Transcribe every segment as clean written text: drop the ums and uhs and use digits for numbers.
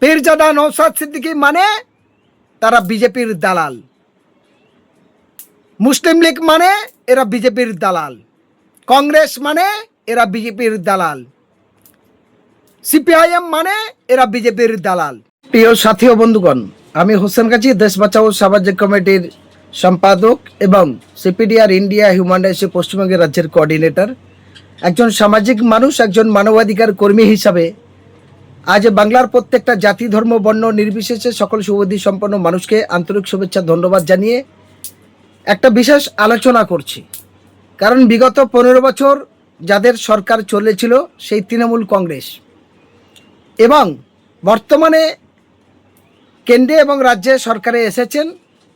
পীরজাদা নওশাদ সিদ্দিকী মানে তারা বিজেপির দালাল, মুসলিম লীগ মানে এরা বিজেপির দালাল, কংগ্রেস মানে এরা বিজেপির দালাল, সিপিআইএম মানে এরা বিজেপির দালাল। প্রিয় সাথী ও বন্ধুগণ, আমি হোসেন গাজী, দেশ বাঁচাও সামাজিক কমিটির সম্পাদক এবং CPDR India human rights Paschimbanga রাজ্যের কোঅর্ডিনেটর। একজন সামাজিক মানুষ, একজন মানবাধিকার কর্মী হিসাবে আজ বাংলার প্রত্যেকটা জাতি, ধর্ম, বর্ণ নির্বিশেষে সকল সুবুদ্ধি সম্পন্ন মানুষকে আন্তরিক শুভেচ্ছা, ধন্যবাদ জানিয়ে একটা বিশেষ আলোচনা করছি। কারণ বিগত 15 বছর যাদের সরকার চলেছিল সেই তৃণমূল কংগ্রেস এবং বর্তমানে কেন্দ্রে এবং রাজ্যে সরকারে এসেছেন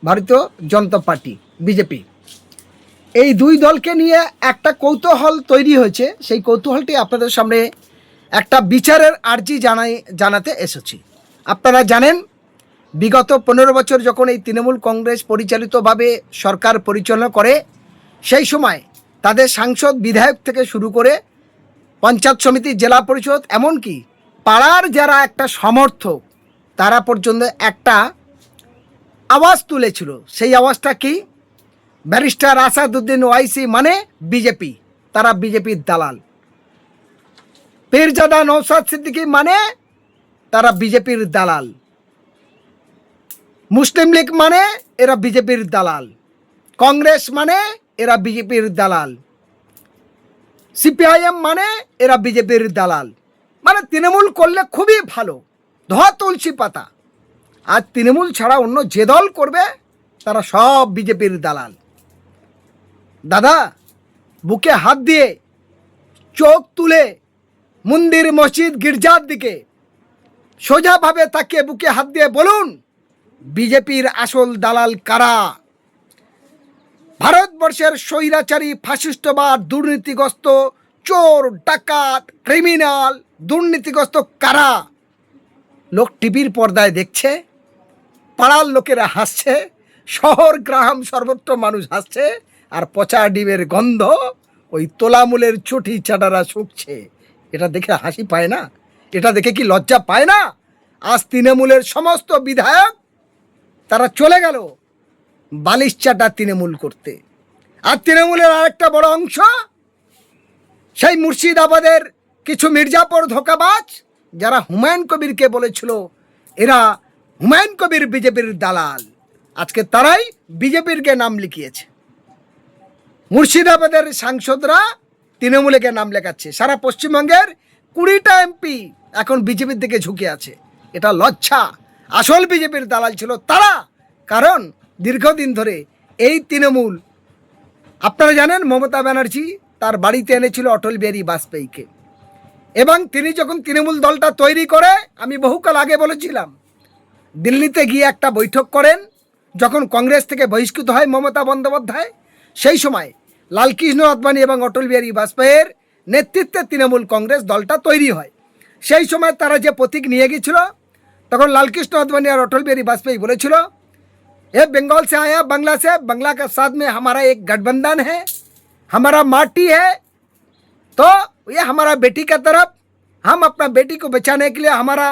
ভারতীয় জনতা পার্টি বিজেপি, এই দুই দলকে নিয়ে একটা কৌতূহল তৈরি হয়েছে। সেই কৌতূহলটি আপনাদের সামনে একটা বিচারের আর্জি জানাতে এসেছি। আপনারা জানেন বিগত 15 বছর যখন এই তৃণমূল কংগ্রেস পরিচালিতভাবে সরকার পরিচালনা করে, সেই সময় তাদের সাংসদ, বিধায়ক থেকে শুরু করে পঞ্চায়েত সমিতি, জেলা পরিষদ, এমনকি পাড়ার যারা একটা সমর্থক তারা পর্যন্ত একটা আওয়াজ তুলেছিল। সেই আওয়াজটা কি? ব্যারিস্টার আসাদুদ্দিন ওয়াইসি মানে বিজেপি, তারা বিজেপির দালাল। পীরজাদা নওশাদ সিদ্দিকী মানে তারা বিজেপির দালাল, মুসলিম লীগ মানে এরা বিজেপির দালাল, কংগ্রেস মানে এরা বিজেপির দালাল, সিপিআইএম মানে এরা বিজেপির দালাল। মানে তৃণমূল করলে খুবই ভালো, ধোয়া তুলসী পাতা। আর তৃণমূল ছাড়া অন্য যে দল করবে তারা সব বিজেপির দালাল। দাদা, বুকে হাত দিয়ে চোখ তুলে মন্দির, মসজিদ, গির্জার দিকে সোজাভাবে তাকিয়ে বুকে হাত দিয়ে বলুন, বিজেপির আসল দালাল কারা? ভারতবর্ষের স্বৈরাচারী, ফাসিস্টবাদ, দুর্নীতিগ্রস্ত, চোর, ডাকাত, ক্রিমিনাল, দুর্নীতিগ্রস্ত কারা? লোক টিভির পর্দায় দেখছে, পাড়ার লোকেরা হাসছে, শহর গ্রাম সর্বত্র মানুষ হাসছে, আর পচা ডিমের গন্ধ ওই তোলামূলের চটি চাটারা শুকছে। এটা দেখে হাসি পায় না? এটা দেখে কি লজ্জা পায় না? আজ তৃণমূলের সমস্ত বিধায়ক তারা চলে গেল বালিশ চাটা তৃণমূল করতে। আর তৃণমূলের আরেকটা বড় অংশ সেই মুর্শিদাবাদের কিছু মির্জাপুর ধোঁকাবাজ, যারা হুমায়ুন কবিরকে বলেছিল এরা হুমায়ুন কবির বিজেপির দালাল, আজকে তারাই বিজেপিরকে নাম লিখিয়েছে। মুর্শিদাবাদের সাংসদরা তৃণমূলকে নাম লেখাচ্ছে। সারা পশ্চিমবঙ্গের 20টা এমপি এখন বিজেপির দিকে ঝুঁকে আছে। এটা লজ্জা। আসল বিজেপির দালাল ছিল তারা। কারণ দীর্ঘদিন ধরে এই তৃণমূল, আপনারা জানেন মমতা ব্যানার্জি তার বাড়িতে এনেছিল অটল বিহারী বাজপেয়ীকে, এবং তিনি যখন তৃণমূল দলটা তৈরি করে, আমি বহুকাল আগে বলেছিলাম, দিল্লিতে গিয়ে একটা বৈঠক করেন। যখন কংগ্রেস থেকে বহিষ্কৃত হয় মমতা বন্দ্যোপাধ্যায়, সেই সময় লালকৃষ্ণ আদবানি এবং অটল বিহারী বাজপেয়ীর নেতৃত্বে তৃণমূল কংগ্রেস দলটা তৈরি হয়। সেই সময় তারা যে প্রতীক নিয়ে গিয়েছিল, তখন লালকৃষ্ণ আদবানি আর অটল বিহারী বাজপেয়ী বলেছিল, এ बंगाल से आया, बांग्ला से, बांग्ला के साथ में हमारा एक गठबंधन है, हमारा माटी है, तो ये हमारा बेटी का तरफ, हम अपना बेटी को बचाने के लिए हमारा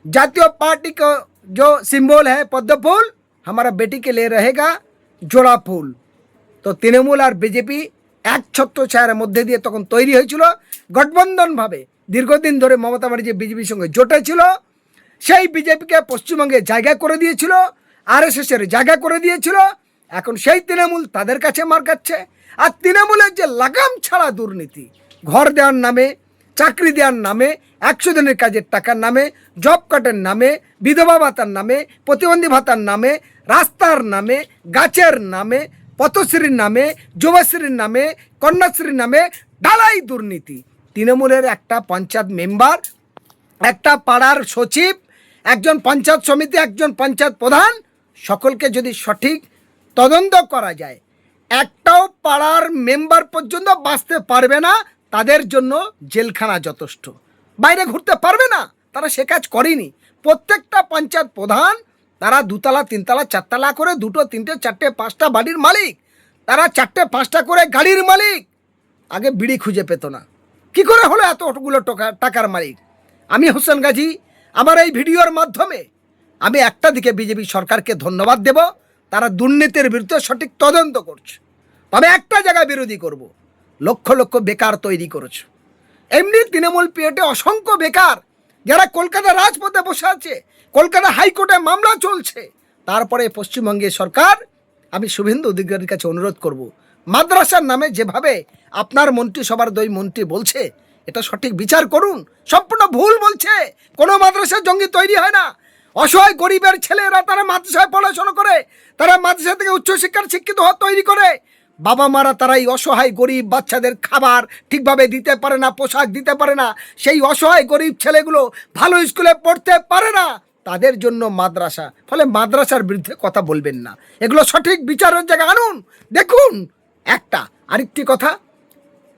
जातीय पार्टी को जो सिंबल है पद्म फूल, हमारा बेटी के लिए रहेगा जोड़ा फूल। তো তৃণমূল আর বিজেপি এক ছত্রছায়ার মধ্যে দিয়ে তখন তৈরি হয়েছিল গঠবন্ধনভাবে। দীর্ঘদিন ধরে মমতা ব্যানার্জি বিজেপির সঙ্গে জোটেছিল। সেই বিজেপিকে পশ্চিমবঙ্গে জায়গা করে দিয়েছিল, আরএসএসের জায়গা করে দিয়েছিল। এখন সেই তৃণমূল তাদের কাছে মার খাচ্ছে। আর তৃণমূলের যে লাগাম ছাড়া দুর্নীতি, ঘর দেওয়ার নামে, চাকরি দেওয়ার নামে, 100 দিনের কাজের টাকার নামে, জব কার্ডের নামে, বিধবা ভাতার নামে, প্রতিবন্ধী ভাতার নামে, রাস্তার নামে, গাছের নামে, পথশ্রীর নামে, যুবশ্রীর নামে, কন্যাশ্রীর নামে ঢালাই দুর্নীতি। তৃণমূলের একটা পঞ্চায়েত মেম্বার, একটা পাড়ার সচিব, একজন পঞ্চায়েত সমিতি, একজন পঞ্চায়েত প্রধান, সকলকে যদি সঠিক তদন্ত করা যায়, একটাও পাড়ার মেম্বার পর্যন্ত বাঁচতে পারবে না। তাদের জন্য জেলখানা যথেষ্ট, বাইরে ঘুরতে পারবে না। তারা সে কাজ করেনি। প্রত্যেকটা পঞ্চায়েত প্রধান তারা 2 তলা 3 তলা 4 তলা করে 2টো 3টে 4টে 5টা বাড়ির মালিক, তারা 4টে 5টা করে গাড়ির মালিক। আগে বিড়ি খুঁজে পেত না, কি করে হলো এতগুলো টাকার মালিক? আমি হোসেন গাজী আমার এই ভিডিওর মাধ্যমে আমি একটা দিকে বিজেপি সরকারকে ধন্যবাদ দেব, তারা দুর্নীতির বিরুদ্ধে সঠিক তদন্ত করছে। তবে একটা জায়গায় বিরোধী করব, লক্ষ লক্ষ বেকার তৈরি করেছে। এমনি তৃণমূল পিরিয়ডে অসংখ্য বেকার যারা কলকাতা রাজপথে বসে আছে, কলকাতা হাইকোর্টে মামলা চলছে। তারপরে পশ্চিমবঙ্গের সরকার, আমি শুভেন্দু অধিকারীর কাছে অনুরোধ করব, মাদ্রাসার নামে যেভাবে আপনার মন্ত্রিসভার 2 মন্ত্রী বলছে, এটা সঠিক বিচার করুন। সম্পূর্ণ ভুল বলছে। কোনো মাদ্রাসার জঙ্গি তৈরি হয় না। অসহায় গরিবের ছেলেরা তারা মাদ্রাসায় পড়াশোনা করে, তারা মাদ্রাসা থেকে উচ্চশিক্ষার শিক্ষিত হওয়া তৈরি করে। বাবা মারা তারাই অসহায় গরিব বাচ্চাদের খাবার ঠিকভাবে দিতে পারে না, পোশাক দিতে পারে না। সেই অসহায় গরিব ছেলেগুলো ভালো স্কুলে পড়তে পারে না, তাদের জন্য মাদ্রাসা। ফলে মাদ্রাসার বিরুদ্ধে কথা বলবেন না, এগুলো সঠিক বিচারের জায়গা আনুন। দেখুন, আরেকটি কথা,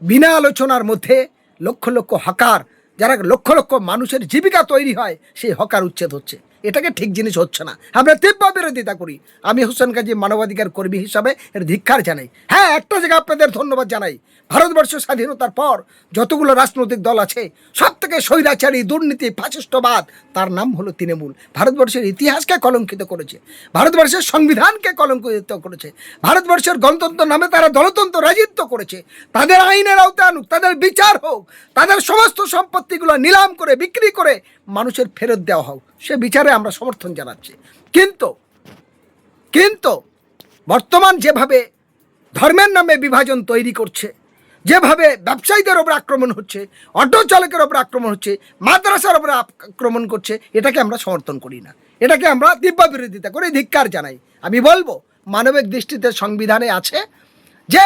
বিনা আলোচনার মধ্যে লক্ষ লক্ষ হকার, যারা লক্ষ লক্ষ মানুষের জীবিকা তৈরি হয়, সেই হকার উচ্ছেদ হচ্ছে। এটাকে ঠিক জিনিস হচ্ছে না, আমরা তীব্র বিরোধিতা করি। আমি হোসেন গাজী মানবাধিকার কর্মী হিসাবে এর ধিক্কার জানাই। হ্যাঁ, একটা জায়গা আপনাদের ধন্যবাদ জানাই, ভারতবর্ষ স্বাধীনতার পর যতগুলো রাজনৈতিক দল আছে, সব থেকে স্বৈরাচারী, দুর্নীতি, ফাসিস্টবাদ, তার নাম হলো তৃণমূল। ভারতবর্ষের ইতিহাসকে কলঙ্কিত করেছে, ভারতবর্ষের সংবিধানকে কলঙ্কিত করেছে, ভারতবর্ষের গণতন্ত্র নামে তারা দলতন্ত্র রাজত্ব করেছে। তাদের আইনের আওতায় আনুক, তাদের বিচার হোক, তাদের সমস্ত সম্পত্তিগুলো নিলাম করে বিক্রি করে মানুষের ফেরত দেওয়া হোক, সে বিচারে আমরা সমর্থন জানাচ্ছি। কিন্তু বর্তমান যেভাবে ধর্মের নামে বিভাজন তৈরি করছে, যেভাবে ব্যবসায়ীদের ওপর আক্রমণ হচ্ছে, অটো চালকের ওপর আক্রমণ হচ্ছে, মাদ্রাসার ওপর আক্রমণ করছে, এটাকে আমরা সমর্থন করি না, এটাকে আমরা তীব্র বিরোধিতা করে ধিক্কার জানাই। আমি বলবো, মানবিক দৃষ্টিতে সংবিধানে আছে যে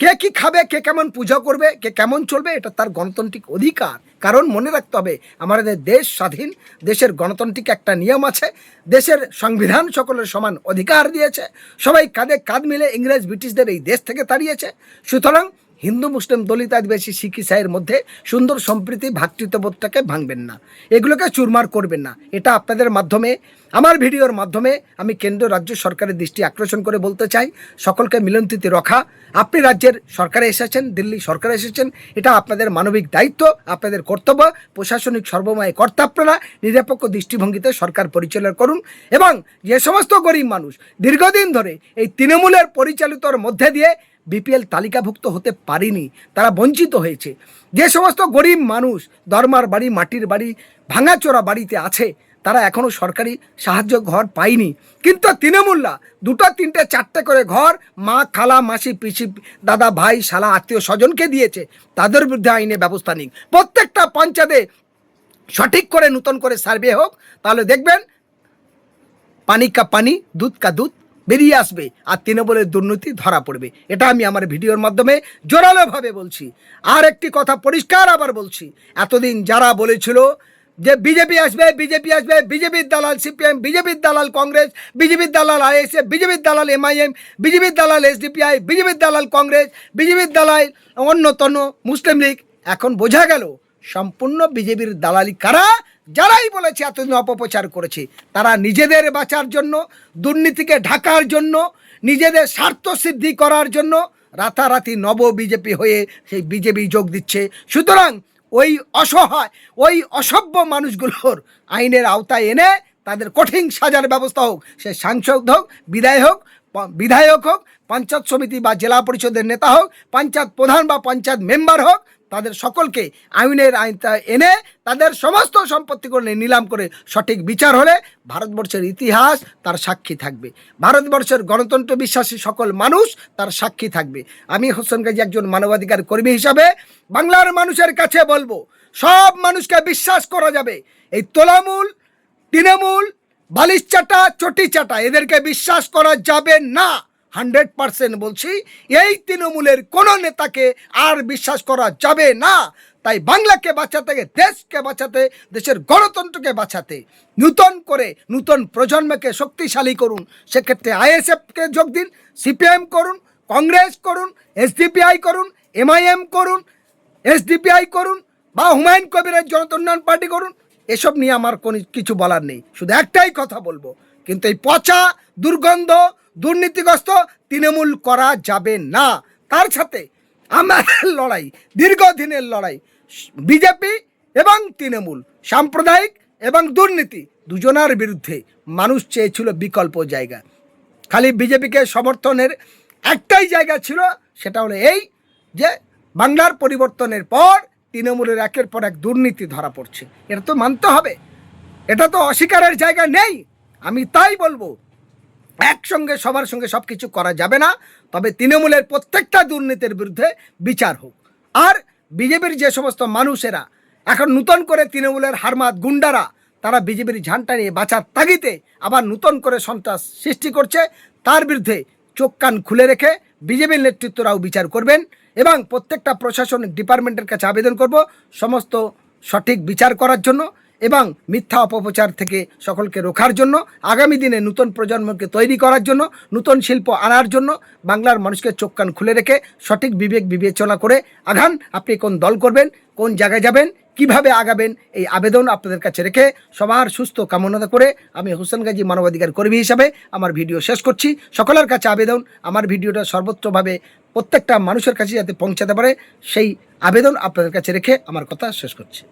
কে কি খাবে, কে কেমন পূজা করবে, কে কেমন চলবে, এটা তার গণতান্ত্রিক অধিকার। কারণ মনে রাখতে হবে, আমাদের দেশ স্বাধীন, দেশের গণতান্ত্রিক একটা নিয়ম আছে, দেশের সংবিধান সকলের সমান অধিকার দিয়েছে, সবাই কাঁধে কাঁধ মিলে ইংরেজ ব্রিটিশদের এই দেশ থেকে তাড়িয়েছে। সুতরাং হিন্দু মুসলিম দলিত আদিবাসী শিখ ইসাইয়ের মধ্যে সুন্দর সম্প্রীতি ভ্রাতৃত্ববোধটাকে ভাঙবেন না, এগুলোকে চুরমার করবেন না। এটা আপনাদের মাধ্যমে, আমার ভিডিওর মাধ্যমে আমি কেন্দ্র রাজ্য সরকারের দৃষ্টি আকর্ষণ করে বলতে চাই, সকলকে মিলনতীতি রক্ষা। আপনি রাজ্যের সরকারে এসেছেন, দিল্লি সরকারে এসেছেন, এটা আপনাদের মানবিক দায়িত্ব, আপনাদের কর্তব্য। প্রশাসনিক সর্বময় কর্তা আপনারা, নিরপেক্ষ দৃষ্টিভঙ্গিতে সরকার পরিচালনা করুন। এবং যে সমস্ত গরিব মানুষ দীর্ঘদিন ধরে এই তৃণমূলের পরিচালিতর মধ্যে দিয়ে বিপিএল তালিকাভুক্ত হতে পারেনি, তারা বঞ্চিত হয়েছে, যে সমস্ত গরিব মানুষ দরমার বাড়ি, মাটির বাড়ি, ভাঙাচোরা বাড়িতে আছে, তারা এখনও সরকারি সাহায্য ঘর পায়নি। কিন্তু তৃণমূলরা 2, 3, 4টে করে ঘর মা, খালা, মাসি, পিসি, দাদা, ভাই, শালা, আত্মীয় স্বজনকে দিয়েছে। তাদের বিরুদ্ধে আইনে ব্যবস্থা নিক। প্রত্যেকটা পঞ্চায়েতে সঠিক করে নতুন করে সার্ভে হোক, তাহলে দেখবেন পানি কা পানি, দুধ কা দুধ বেরিয়ে আসবে, আর তৃণমূলের দুর্নীতি ধরা পড়বে। এটা আমি আমার ভিডিওর মাধ্যমে জোরালোভাবে বলছি। আর একটি কথা পরিষ্কার আবার বলছি, এতদিন যারা বলেছিল যে বিজেপি আসবে, বিজেপি আসবে, বিজেপির দালাল সিপিএম, বিজেপির দালাল কংগ্রেস, বিজেপির দালাল আইএসএফ, বিজেপির দালাল এমআইএম, বিজেপির দালাল এসডিপিআই, বিজেপির দালাল কংগ্রেস, বিজেপির দালাল অন্যতন মুসলিম লীগ, এখন বোঝা গেল সম্পূর্ণ বিজেপির দালালি কারা। যারাই বলেছে, এতদিন অপপ্রচার করেছে, তারা নিজেদের বাঁচার জন্য, দুর্নীতিকে ঢাকার জন্য, নিজেদের স্বার্থ সিদ্ধি করার জন্য রাতারাতি নব বিজেপি হয়ে সেই বিজেপি যোগ দিচ্ছে। সুতরাং ওই অসহায়, ওই অসভ্য মানুষগুলোর আইনের আওতায় এনে তাদের কঠিন সাজার ব্যবস্থা হোক। সে সাংসদ হোক, বিধায়ক হোক, পঞ্চায়েত সমিতি বা জেলা পরিষদের নেতা হোক, পঞ্চায়েত প্রধান বা পঞ্চায়েত মেম্বার হোক, তাদের সকলকে আইনের আওতায় এনে তাদের সমস্ত সম্পত্তিগুলো নিলাম করে সঠিক বিচার হলে ভারতবর্ষের ইতিহাস তার সাক্ষী থাকবে, ভারতবর্ষের গণতন্ত্র বিশ্বাসী সকল মানুষ তার সাক্ষী থাকবে। আমি হোসেন গাজী একজন মানবাধিকার কর্মী হিসাবে বাংলার মানুষের কাছে বলবো, সব মানুষকে বিশ্বাস করা যাবে, এই তোলামূল, তৃণমূল, বালিশ চাটা, চটি চাটা, এদেরকে বিশ্বাস করা যাবে না। 100% বলছি, এই তৃণমূলের কোনো নেতাকে আর বিশ্বাস করা যাবে না। তাই বাংলাকে বাঁচাতে, দেশকে বাঁচাতে, দেশের গণতন্ত্রকে বাঁচাতে নূতন প্রজন্মকে শক্তিশালী করুন। সেক্ষেত্রে আইএসএফকে যোগ দিন, সিপিএম করুন, কংগ্রেস করুন, এসডিপিআই করুন, এমআইএম করুন, এসডিপিআই করুন, বা হুমায়ুন কবিরের জনতা উন্নয়ন পার্টি করুন। এসব নিয়ে আমার কোনো কিছু বলার নেই, শুধু একটাই কথা বলবো, কিন্তু এই পচা, দুর্গন্ধ, দুর্নীতিগ্রস্ত তৃণমূল করা যাবে না। তার সাথে আমাদের লড়াই, দীর্ঘদিনের লড়াই, বিজেপি এবং তৃণমূল, সাম্প্রদায়িক এবং দুর্নীতি দুজনার বিরুদ্ধে মানুষ চেয়েছিল বিকল্প জায়গা। খালি বিজেপিকে সমর্থনের একটাই জায়গা ছিল, সেটা হলো এই যে বাংলার পরিবর্তনের পর তৃণমূলের একের পর এক দুর্নীতি ধরা পড়ছে। এটা তো মানতে হবে, এটা তো অস্বীকারের জায়গা নেই। আমি তাই বলবো, একসঙ্গে সবার সঙ্গে সব কিছু করা যাবে না, তবে তৃণমূলের প্রত্যেকটা দুর্নীতির বিরুদ্ধে বিচার হোক। আর বিজেপির যে সমস্ত মানুষেরা এখন নূতন করে তৃণমূলের হারমাত গুন্ডারা, তারা বিজেপির ঝান্ডা নিয়ে বাঁচার তাগিদে আবার নূতন করে সন্ত্রাস সৃষ্টি করছে, তার বিরুদ্ধে চোখ কান খুলে রেখে বিজেপির নেতৃত্বরাও বিচার করবেন। এবং প্রত্যেকটা প্রশাসনিক ডিপার্টমেন্টের কাছে আবেদন করব সমস্ত সঠিক বিচার করার জন্য এবং মিথ্যা অপপ্রচার থেকে সকলকে রোখার জন্য, আগামী দিনে নূতন প্রজন্মকে তৈরি করার জন্য, নূতন শিল্প আনার জন্য বাংলার মানুষকে চোখ কান খুলে রেখে সঠিক বিবেক বিবেচনা করে আগান। আপনি কোন দল করবেন, কোন জায়গায় যাবেন, কিভাবে আগাবেন, এই আবেদন আপনাদের কাছে রেখে সবার সুস্থ কামনা করে আমি হোসেন গাজী মানবাধিকার কর্মী হিসাবে আমার ভিডিও শেষ করছি। সকলের কাছে আবেদন, আমার ভিডিওটা সর্বোচ্চভাবে প্রত্যেকটা মানুষের কাছে যাতে পৌঁছাতে পারে, সেই আবেদন আপনাদের কাছে রেখে আমার কথা শেষ করছি।